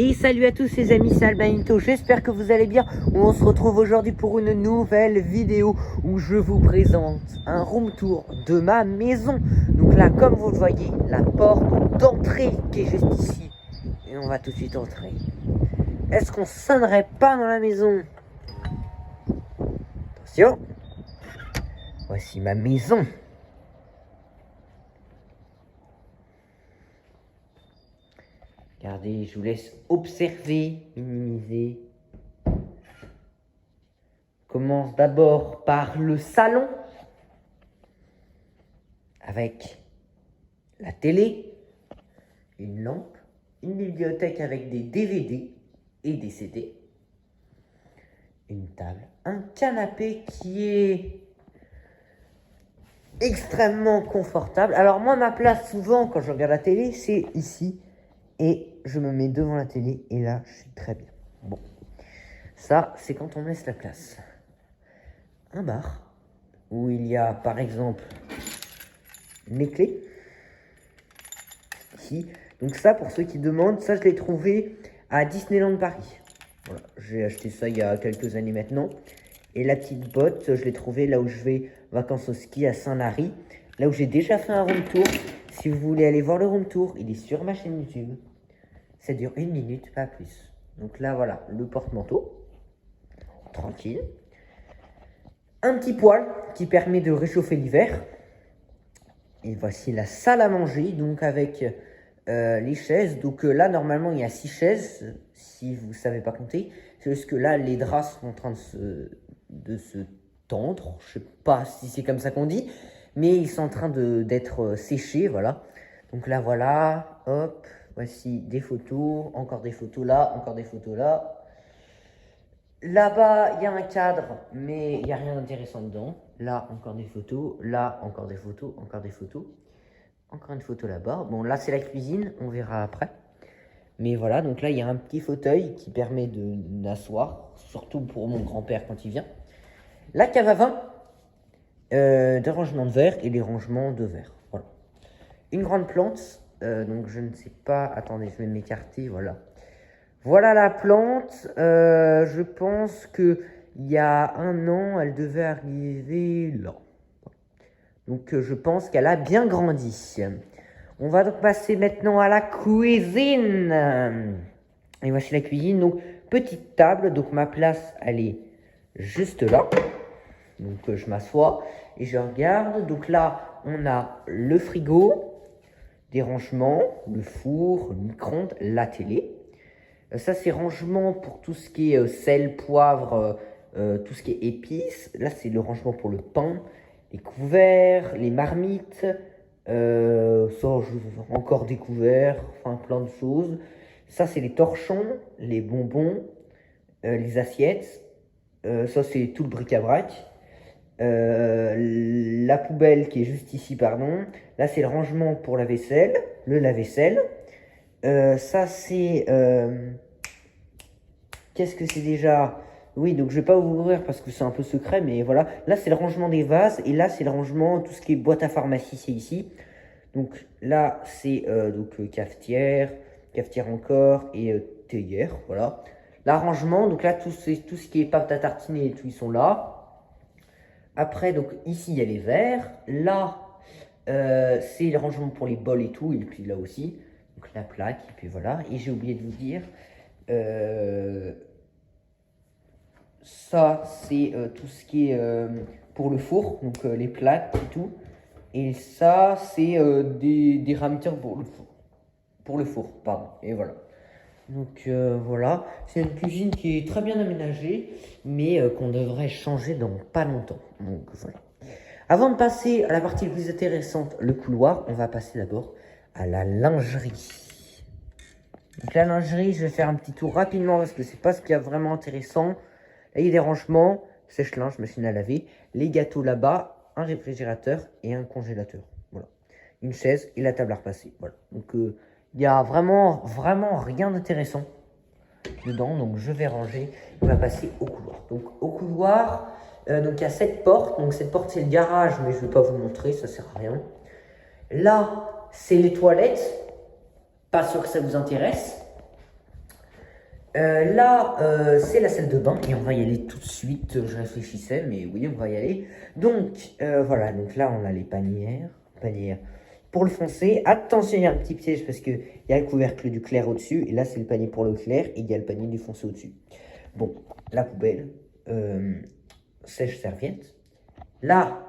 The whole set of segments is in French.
Et salut à tous les amis, c'est Albanito, j'espère que vous allez bien. On se retrouve aujourd'hui pour une nouvelle vidéo où je vous présente un room tour de ma maison. Donc là, comme vous le voyez, la porte d'entrée qui est juste ici. Et on va tout de suite entrer. Est-ce qu'on sonnerait pas dans la maison? Attention. Voici ma maison. Regardez, je vous laisse observer, minimiser. Commence d'abord par le salon, avec la télé, une lampe, une bibliothèque avec des DVD et des CD, une table, un canapé qui est extrêmement confortable. Alors moi, ma place souvent quand je regarde la télé, c'est ici, et je me mets devant la télé, et là, je suis très bien. Bon, ça, c'est quand on me laisse la place. Un bar, où il y a, par exemple, mes clés, ici. Donc ça, pour ceux qui demandent, ça, je l'ai trouvé à Disneyland Paris. Voilà, j'ai acheté ça il y a quelques années maintenant. Et la petite botte, je l'ai trouvée là où je vais vacances au ski à Saint-Lary, là où j'ai déjà fait un room tour. Si vous voulez aller voir le room tour, il est sur ma chaîne YouTube. Ça dure 1 minute, pas plus. Donc là, voilà, le porte-manteau. Tranquille. Un petit poêle qui permet de réchauffer l'hiver. Et voici la salle à manger, donc avec les chaises. Donc là, normalement, il y a 6 chaises, si vous ne savez pas compter. C'est juste que là, les draps sont en train de se tendre. Je ne sais pas si c'est comme ça qu'on dit, mais ils sont en train d'être séchés, voilà. Donc là, voilà, hop, voici des photos, encore des photos là, encore des photos là. Là-bas, il y a un cadre, mais il n'y a rien d'intéressant dedans. Là, encore des photos. Là, encore des photos, encore des photos. Encore une photo là-bas. Bon, là, c'est la cuisine, on verra après. Mais voilà, donc là, il y a un petit fauteuil qui permet d'asseoir, surtout pour mon grand-père quand il vient. La cave à vin, des rangements de verre et des rangements de verre. Voilà. Une grande plante, donc je ne sais pas... Attendez, je vais m'écarter, voilà. Voilà la plante, je pense que il y a 1 an, elle devait arriver là. Donc je pense qu'elle a bien grandi. On va donc passer maintenant à la cuisine. Et voici la cuisine, donc petite table, donc ma place elle est juste là. Donc je m'assois et je regarde. Donc là on a le frigo, des rangements, le four, le micro-ondes, la télé. Ça, c'est rangement pour tout ce qui est sel, poivre, tout ce qui est épices. Là, c'est le rangement pour le pain, les couverts, les marmites. Encore des couverts, enfin plein de choses. Ça, c'est les torchons, les bonbons, les assiettes. Ça, c'est tout le bric-à-brac. La poubelle qui est juste ici, pardon. Là, c'est le rangement pour la vaisselle, le lave-vaisselle. Ça, c'est... qu'est-ce que c'est déjà? Oui, donc je vais pas vous ouvrir parce que c'est un peu secret, mais voilà. Là, c'est le rangement des vases, et là, c'est le rangement, tout ce qui est boîte à pharmacie, c'est ici. Donc là, c'est cafetière, cafetière encore, et théière, voilà. L'arrangement, donc là, tout ce qui est pâte à tartiner et tout, ils sont là. Après, donc ici, il y a les verres. Là, c'est le rangement pour les bols et tout, et puis là aussi. Donc la plaque, et puis voilà. Et j'ai oublié de vous dire, ça, c'est tout ce qui est pour le four, donc les plaques et tout. Et ça, c'est des rameteurs pour le four. Pour le four, pardon. Et voilà. Donc voilà, c'est une cuisine qui est très bien aménagée, mais qu'on devrait changer dans pas longtemps. Donc voilà. Avant de passer à la partie la plus intéressante, le couloir, on va passer d'abord à la lingerie. Donc la lingerie, je vais faire un petit tour rapidement parce que c'est pas ce qu'il y a vraiment intéressant. Là, il y a des rangements, sèche-linge, machine à laver, les gâteaux là-bas, un réfrigérateur et un congélateur. Voilà. Une chaise et la table à repasser. Voilà. Donc il y a vraiment rien d'intéressant dedans. Donc je vais ranger. On va passer au couloir. Donc au couloir, donc il y a cette porte. Donc cette porte c'est le garage, mais je ne vais pas vous montrer, ça sert à rien. Là, c'est les toilettes. Pas sûr que ça vous intéresse. Là, c'est la salle de bain et on va y aller tout de suite. Je réfléchissais, mais oui, on va y aller. Donc, voilà. Donc là, on a les panières pour le foncé. Attention, il y a un petit piège parce qu'il y a le couvercle du clair au-dessus. Et là, c'est le panier pour le clair et il y a le panier du foncé au-dessus. Bon, la poubelle. Sèche-serviette. Là,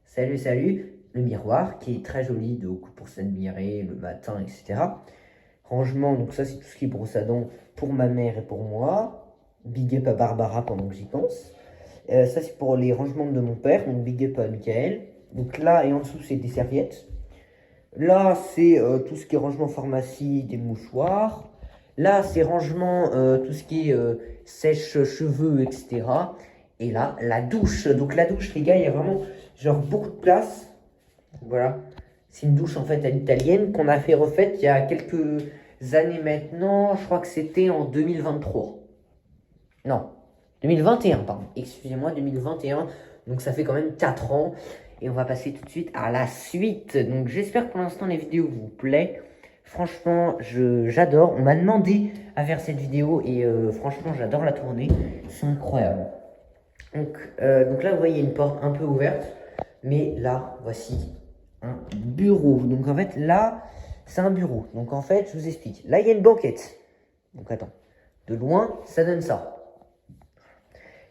salut, le miroir qui est très joli donc pour s'admirer le matin, etc. Rangement, donc ça c'est tout ce qui est brosse à dents pour ma mère et pour moi. Big up à Barbara pendant que j'y pense. Ça c'est pour les rangements de mon père, donc big up à Michael. Donc là et en dessous c'est des serviettes. Là c'est tout ce qui est rangement pharmacie, des mouchoirs. Là c'est rangement tout ce qui est sèche-cheveux, etc. Et là la douche. Donc la douche les gars, il y a vraiment genre beaucoup de place. Voilà. C'est une douche en fait à l'italienne qu'on a fait refaite il y a quelques années maintenant. Je crois que c'était en 2023. Non, 2021, pardon. Excusez-moi, 2021. Donc ça fait quand même 4 ans. Et on va passer tout de suite à la suite. Donc j'espère que pour l'instant les vidéos vous plaisent. Franchement, j'adore. On m'a demandé à faire cette vidéo et franchement, j'adore la tourner. C'est incroyable. Donc là, vous voyez une porte un peu ouverte. Mais là, voici un bureau. Donc en fait, là, c'est un bureau. Donc en fait, je vous explique. Là, il y a une banquette. Donc attends. De loin, ça donne ça.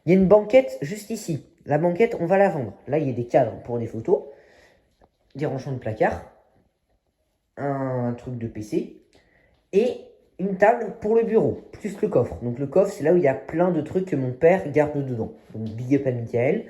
Il y a une banquette juste ici. La banquette, on va la vendre. Là, il y a des cadres pour des photos. Des rangements de placards. Un truc de PC. Et une table pour le bureau. Plus le coffre. Donc le coffre, c'est là où il y a plein de trucs que mon père garde dedans. Donc big up à Michael.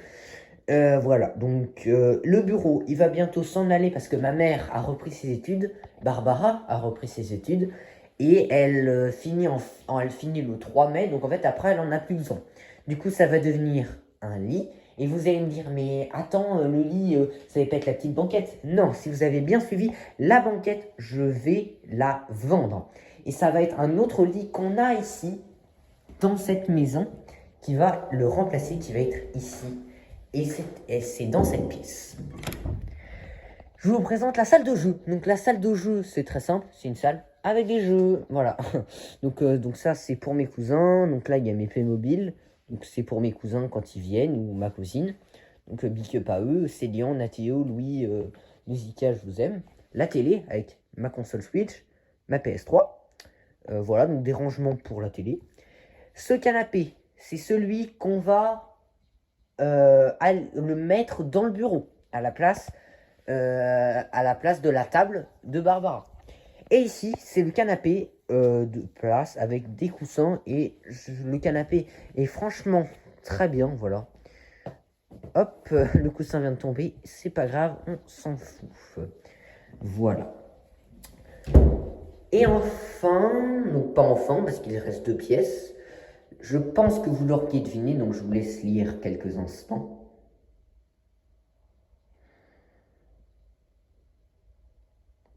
Voilà, donc le bureau, il va bientôt s'en aller parce que ma mère a repris ses études, Barbara a repris ses études, et elle finit le 3 mai, donc en fait après elle en a plus besoin. Du coup ça va devenir un lit, et vous allez me dire, mais attends, le lit, ça va pas être la petite banquette. Non, si vous avez bien suivi, la banquette, je vais la vendre. Et ça va être un autre lit qu'on a ici, dans cette maison, qui va le remplacer, qui va être ici. Et c'est dans cette pièce. Je vous présente la salle de jeu. Donc la salle de jeu, c'est très simple. C'est une salle avec des jeux. Voilà. Donc ça, c'est pour mes cousins. Donc là, il y a mes Playmobil. Donc c'est pour mes cousins quand ils viennent ou ma cousine. Donc big up à eux. Célian, Nathéo, Louis, Musica, je vous aime. La télé avec ma console Switch, ma PS3. Voilà, donc des rangements pour la télé. Ce canapé, c'est celui qu'on va le mettre dans le bureau à la place de la table de Barbara. Et ici, c'est le canapé de place avec des coussins et le canapé est franchement très bien, voilà. Hop, le coussin vient de tomber, c'est pas grave, on s'en fout. Voilà. Et enfin, donc pas enfin parce qu'il reste 2 pièces. Je pense que vous l'auriez deviné, donc je vous laisse lire quelques instants.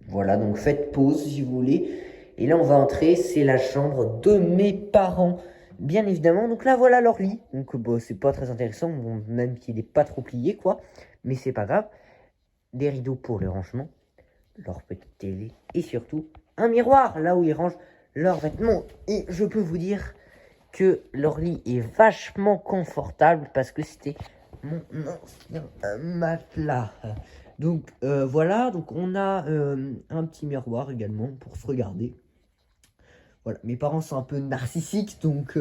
Voilà, donc faites pause si vous voulez. Et là, on va entrer, c'est la chambre de mes parents, bien évidemment. Donc là, voilà leur lit. Donc, bon, c'est pas très intéressant, bon, même qu'il n'est pas trop plié, quoi. Mais c'est pas grave. Des rideaux pour le rangement, leur petite télé et surtout un miroir, là où ils rangent leurs vêtements. Et je peux vous dire que leur lit est vachement confortable parce que c'était mon ancien matelas. Donc voilà, donc on a un petit miroir également pour se regarder. Voilà, mes parents sont un peu narcissiques, donc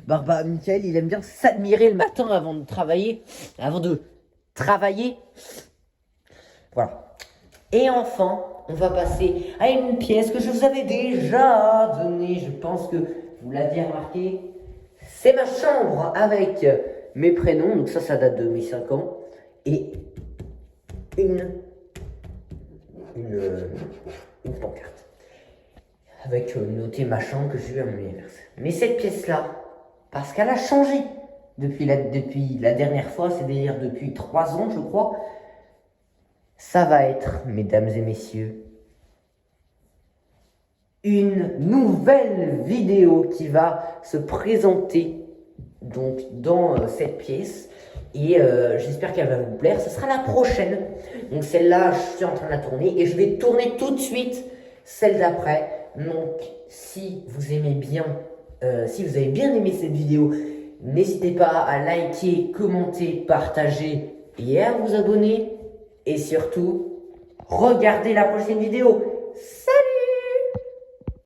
Michael, il aime bien s'admirer le matin avant de travailler. Voilà. Et enfin, on va passer à une pièce que je vous avais déjà donnée. Je pense que vous l'aviez remarqué. C'est ma chambre avec mes prénoms. Donc ça date de mes 5 ans. Et une pancarte. Avec noté ma chambre que j'ai eu à mon anniversaire. Mais cette pièce-là, parce qu'elle a changé depuis la dernière fois, c'est-à-dire depuis 3 ans, je crois, ça va être, mesdames et messieurs, une nouvelle vidéo qui va se présenter donc dans cette pièce et j'espère qu'elle va vous plaire. Ce sera la prochaine. Donc celle-là, je suis en train de la tourner et je vais tourner tout de suite celle d'après. Donc si vous aimez bien Si vous avez bien aimé cette vidéo, n'hésitez pas à liker, commenter, partager et à vous abonner. Et surtout, regardez la prochaine vidéo. Salut!